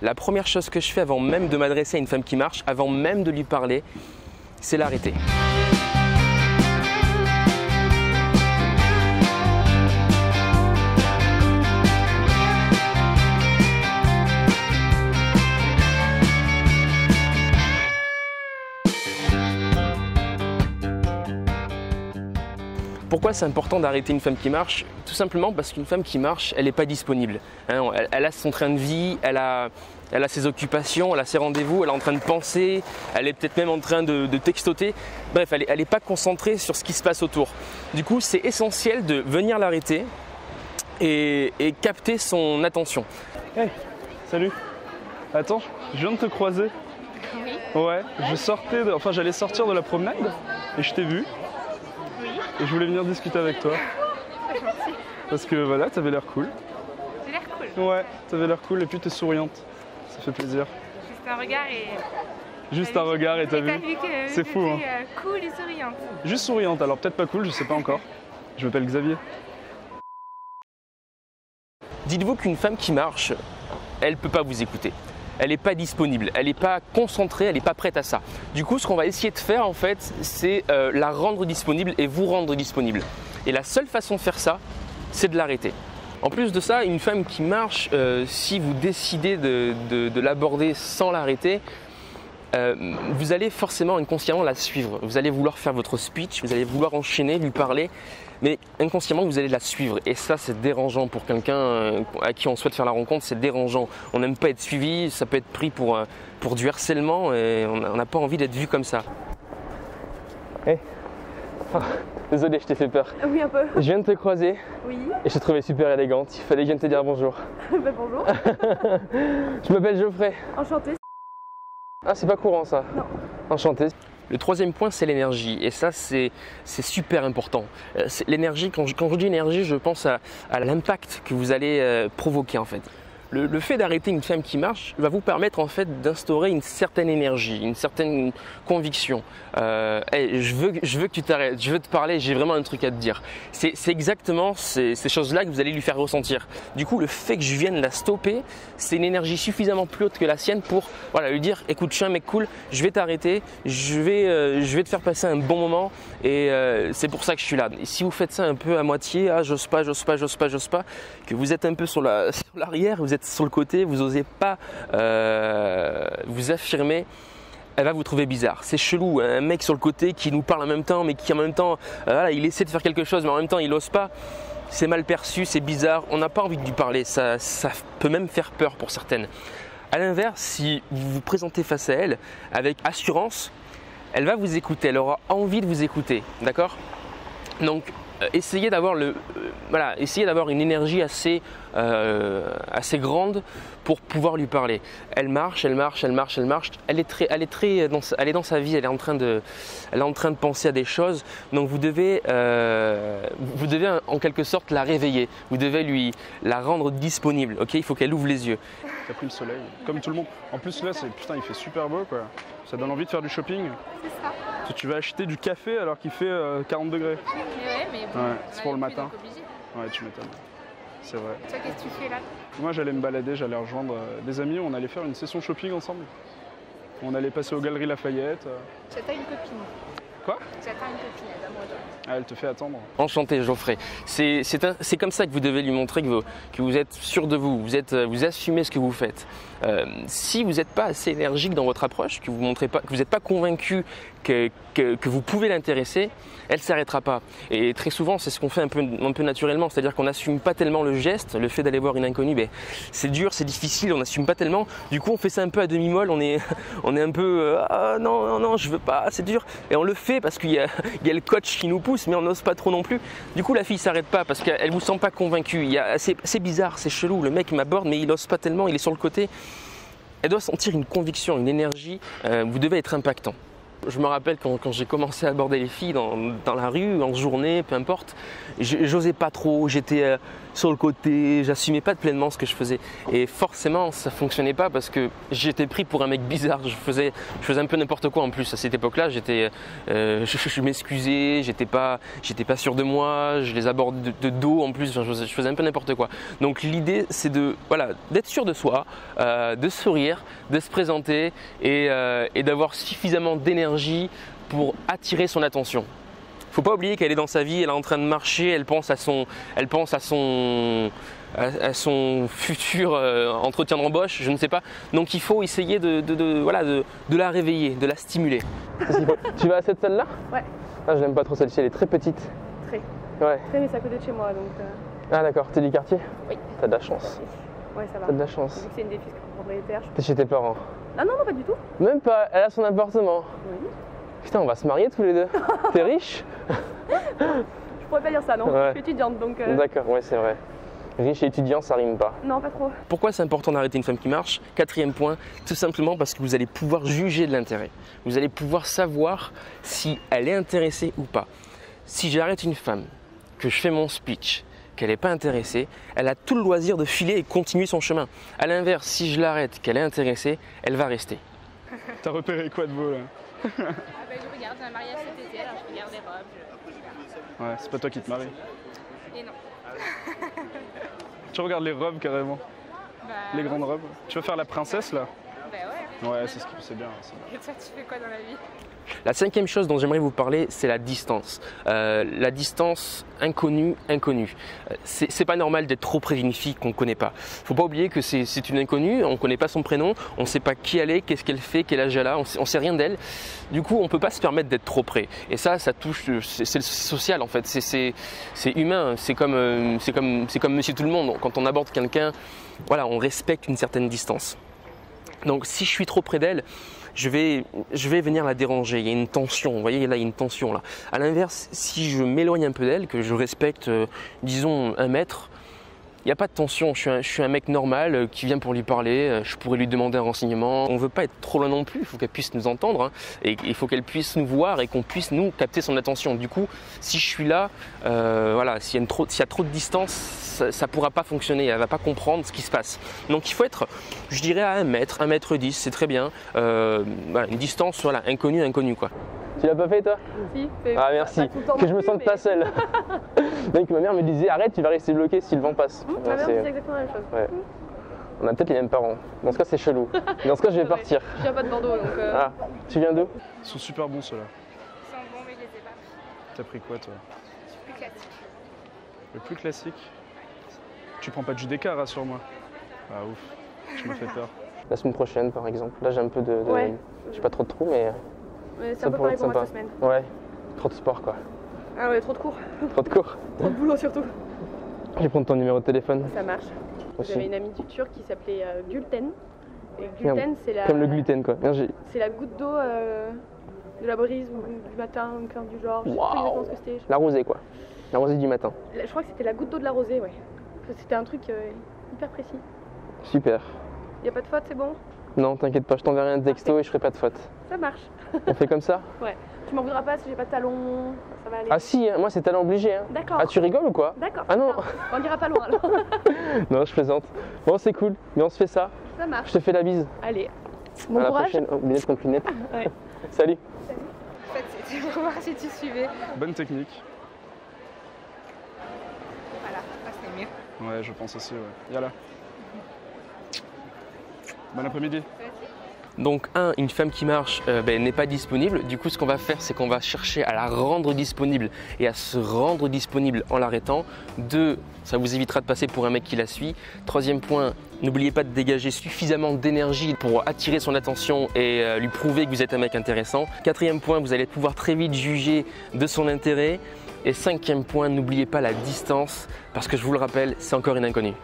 La première chose que je fais avant même de m'adresser à une femme qui marche, avant même de lui parler, c'est l'arrêter. Pourquoi c'est important d'arrêter une femme qui marche? Tout simplement parce qu'une femme qui marche, elle n'est pas disponible. Elle a son train de vie, elle a ses occupations, elle a ses rendez-vous, elle est en train de penser, elle est peut-être même en train de textoter. Bref, elle n'est pas concentrée sur ce qui se passe autour. Du coup, c'est essentiel de venir l'arrêter et capter son attention. Hey, salut. Attends, je viens de te croiser. Oui. Ouais, j'allais sortir de la promenade et je t'ai vu. Et je voulais venir discuter avec toi. Gentil. Parce que voilà, t'avais l'air cool. J'ai l'air cool. Ouais, t'avais l'air cool et puis t'es souriante. Ça fait plaisir. Juste un regard et... Juste un regard et t'as vu. C'est fou, hein. Cool et souriante. Juste souriante, alors peut-être pas cool, je sais pas encore. Je m'appelle Xavier. Dites-vous qu'une femme qui marche, elle ne peut pas vous écouter. Elle n'est pas disponible, elle n'est pas concentrée, elle n'est pas prête à ça. Du coup, ce qu'on va essayer de faire en fait, c'est la rendre disponible et vous rendre disponible. Et la seule façon de faire ça, c'est de l'arrêter. En plus de ça, une femme qui marche, si vous décidez de l'aborder sans l'arrêter, vous allez forcément inconsciemment la suivre. Vous allez vouloir faire votre speech, vous allez vouloir enchaîner, lui parler, mais inconsciemment vous allez la suivre. Et ça, c'est dérangeant pour quelqu'un à qui on souhaite faire la rencontre, c'est dérangeant. On n'aime pas être suivi, ça peut être pris pour du harcèlement et on n'a pas envie d'être vu comme ça. Hey. Oh, désolé, je t'ai fait peur. Oui, un peu. Je viens de te croiser Oui. et je te trouvais super élégante. Il fallait que je vienne te dire bonjour. Bonjour. Je m'appelle Geoffrey. Enchantée. Ah, c'est pas courant ça. Non. Enchanté. Le troisième point, c'est l'énergie. Et ça, c'est super important. L'énergie, quand je dis énergie, je pense à l'impact que vous allez provoquer en fait. Le fait d'arrêter une femme qui marche va vous permettre en fait d'instaurer une certaine énergie, une certaine conviction. Hey, je veux que tu t'arrêtes, je veux te parler, j'ai vraiment un truc à te dire. C'est exactement ces choses-là que vous allez lui faire ressentir. Du coup, le fait que je vienne la stopper, c'est une énergie suffisamment plus haute que la sienne pour lui dire écoute, je suis un mec cool, je vais t'arrêter, je vais te faire passer un bon moment et c'est pour ça que je suis là. Et si vous faites ça un peu à moitié, j'ose pas, que vous êtes un peu sur l'arrière, vous êtes sur le côté, vous n'osez pas vous affirmer, elle va vous trouver bizarre. C'est chelou, un mec sur le côté qui nous parle en même temps, mais qui en même temps, il essaie de faire quelque chose, mais en même temps il n'ose pas. C'est mal perçu, c'est bizarre, on n'a pas envie de lui parler, ça peut même faire peur pour certaines. A l'inverse, si vous vous présentez face à elle avec assurance, elle va vous écouter, elle aura envie de vous écouter, d'accord? Donc, essayez d'avoir une énergie assez grande pour pouvoir lui parler. Elle marche. Elle est dans sa vie. Elle est en train de penser à des choses. Donc vous devez en quelque sorte la réveiller. Vous devez la rendre disponible. Ok, il faut qu'elle ouvre les yeux. T'as pris le soleil, comme tout le monde. En plus là, putain, il fait super beau quoi. Ça donne envie de faire du shopping. C'est ça. Tu vas acheter du café alors qu'il fait 40 degrés. Mais bon, Ouais, c'est pour le matin. Obligé. Ouais, tu m'étonnes. C'est vrai. Toi, qu'est-ce que tu fais là? Moi, j'allais me balader, j'allais rejoindre des amis. On allait faire une session shopping ensemble. On allait passer aux Galeries Lafayette. J'attends une copine. Quoi? J'attends une copine, elle va me rejoindre. Ah, elle te fait attendre. Enchanté Geoffrey. C'est comme ça que vous devez lui montrer que vous êtes sûr de vous, vous assumez ce que vous faites. Si vous n'êtes pas assez énergique dans votre approche, que vous n'êtes pas convaincu que vous pouvez l'intéresser, elle ne s'arrêtera pas. Et très souvent, c'est ce qu'on fait un peu naturellement, c'est-à-dire qu'on n'assume pas tellement le geste, le fait d'aller voir une inconnue, c'est dur, c'est difficile, on n'assume pas tellement. Du coup, on fait ça un peu à demi-molle, on est un peu non, je veux pas, c'est dur. Et on le fait parce qu'il y a le coach qui nous pousse, mais on n'ose pas trop non plus. Du coup, la fille s'arrête pas parce qu'elle ne vous sent pas convaincu. C'est bizarre, c'est chelou, le mec m'aborde, mais il n'ose pas tellement, il est sur le côté. Elle doit sentir une conviction, une énergie, vous devez être impactant. Je me rappelle quand j'ai commencé à aborder les filles dans la rue, en journée, peu importe, j'osais pas trop, j'étais sur le côté, j'assumais pas pleinement ce que je faisais. Et forcément, ça fonctionnait pas parce que j'étais pris pour un mec bizarre. Je faisais un peu n'importe quoi en plus. À cette époque-là, je m'excusais, j'étais pas sûr de moi, je les aborde de dos en plus, je faisais un peu n'importe quoi. Donc l'idée, c'est d'être sûr de soi, de sourire, de se présenter et d'avoir suffisamment d'énergie pour attirer son attention. Faut pas oublier qu'elle est dans sa vie, elle est en train de marcher, elle pense à son futur entretien d'embauche, je ne sais pas. Donc il faut essayer de la réveiller, de la stimuler. Tu vas à cette salle-là? Ouais. Ah, je n'aime pas trop celle-ci, elle est très petite. Très. Ouais. Très, mais c'est à côté de chez moi, donc... Ah d'accord, t'es du quartier? Oui. T'as de la chance. Ouais, ça va. T'as de la chance. Vu que c'est une des filles propriétaires, T'es chez tes parents? Ah non, pas du tout. Même pas, elle a son appartement. Oui. Putain, on va se marier tous les deux. T'es riche? Je pourrais pas dire ça, non. Ouais. Je suis étudiante, donc... D'accord, ouais, c'est vrai. Riche et étudiant, ça rime pas. Non, pas trop. Pourquoi c'est important d'arrêter une femme qui marche? Quatrième point, tout simplement parce que vous allez pouvoir juger de l'intérêt. Vous allez pouvoir savoir si elle est intéressée ou pas. Si j'arrête une femme, que je fais mon speech, qu'elle n'est pas intéressée, elle a tout le loisir de filer et continuer son chemin. A l'inverse, si je l'arrête, qu'elle est intéressée, elle va rester. T'as repéré quoi de beau là? Ah bah je regarde, j'ai un mariage cet été, alors je regarde les robes. Ouais, c'est pas toi qui te maries. Et non. Tu regardes les robes carrément, Bah, les grandes robes. Tu vas faire la princesse là? Bah ouais. Ouais, c'est bien, c'est bien. Et toi, tu fais quoi dans la vie? La cinquième chose dont j'aimerais vous parler, c'est la distance. La distance inconnue. C'est pas normal d'être trop près d'une fille qu'on ne connaît pas. Faut pas oublier que c'est une inconnue, on ne connaît pas son prénom, on ne sait pas qui elle est, qu'est-ce qu'elle fait, quel âge elle a, on sait rien d'elle. Du coup, on ne peut pas se permettre d'être trop près. Et ça touche, c'est social en fait, c'est humain, c'est comme monsieur tout le monde. Quand on aborde quelqu'un, voilà, on respecte une certaine distance. Donc si je suis trop près d'elle, je vais venir la déranger, il y a une tension, vous voyez là il y a une tension là. À l'inverse, si je m'éloigne un peu d'elle, que je respecte disons 1 mètre, il n'y a pas de tension, je suis un mec normal qui vient pour lui parler, je pourrais lui demander un renseignement. On ne veut pas être trop loin non plus, il faut qu'elle puisse nous entendre, hein, et il faut qu'elle puisse nous voir et qu'on puisse nous capter son attention. Du coup, si je suis là, voilà, s'il y a trop de distance, ça ne pourra pas fonctionner, elle ne va pas comprendre ce qui se passe. Donc il faut être, je dirais à 1 mètre, 1 mètre 10, c'est très bien, voilà, une distance voilà, inconnue quoi. Tu l'as pas fait toi? Si, ah merci, que je me sente pas seul. Donc ma mère me disait arrête, tu vas rester bloqué si le vent passe. Ma mère disait exactement la même chose. Ouais. On a peut-être les mêmes parents. Dans ce cas c'est chelou. Dans ce cas je vais partir. Je viens pas de Bordeaux donc... Ah, tu viens d'où? Ils sont super bons ceux-là. Ils sont bons mais je les ai pas pris. T'as pris quoi toi? Je suis plus classique. Le plus classique? Tu prends pas de jus d'écart, rassure-moi. Ah ouf, tu me fais peur. La semaine prochaine par exemple. Là j'ai un peu de... Ouais. J'ai pas trop de trous mais c'est un peu pareil pour moi cette semaine. Ouais, trop de sport quoi. Ah ouais, trop de cours. Trop de cours. Trop de boulot surtout. Je vais prendre ton numéro de téléphone. Ça marche. Aussi. J'avais une amie du Turc qui s'appelait Gülten. Et Gülten, c'est la... Comme le gluten quoi. C'est la goutte d'eau de la brise ou du matin, un truc du genre. Je sais pas exactement ce que c'était. La rosée quoi. La rosée du matin. Je crois que c'était la goutte d'eau de la rosée, ouais. C'était un truc hyper précis. Super. Y a pas de faute, c'est bon? Non, t'inquiète pas, je t'enverrai un texto et je ferai pas de faute. Ça marche. On fait comme ça? Ouais. Tu m'en voudras pas si j'ai pas de talons, ça va aller. Ah si, moi c'est talent obligé. Hein. D'accord. Ah tu rigoles ou quoi? D'accord. Ah non. On ira pas loin alors. Non, je plaisante. Bon, c'est cool, mais on se fait ça. Ça marche. Je te fais la bise. Allez. À Bon la courage. prochaine. Oh, lunette contre lunette. Ouais. Salut. En fait, c'était pour voir si tu suivais. Bonne technique. Voilà, là c'est mieux. Ouais, je pense aussi, ouais. Yalla. Bon après-midi. Donc une femme qui marche n'est pas disponible. Du coup, ce qu'on va faire, c'est qu'on va chercher à la rendre disponible et à se rendre disponible en l'arrêtant. 2, ça vous évitera de passer pour un mec qui la suit. 3e point, n'oubliez pas de dégager suffisamment d'énergie pour attirer son attention et lui prouver que vous êtes un mec intéressant. 4e point, vous allez pouvoir très vite juger de son intérêt. Et 5e point, n'oubliez pas la distance parce que je vous le rappelle, c'est encore une inconnue.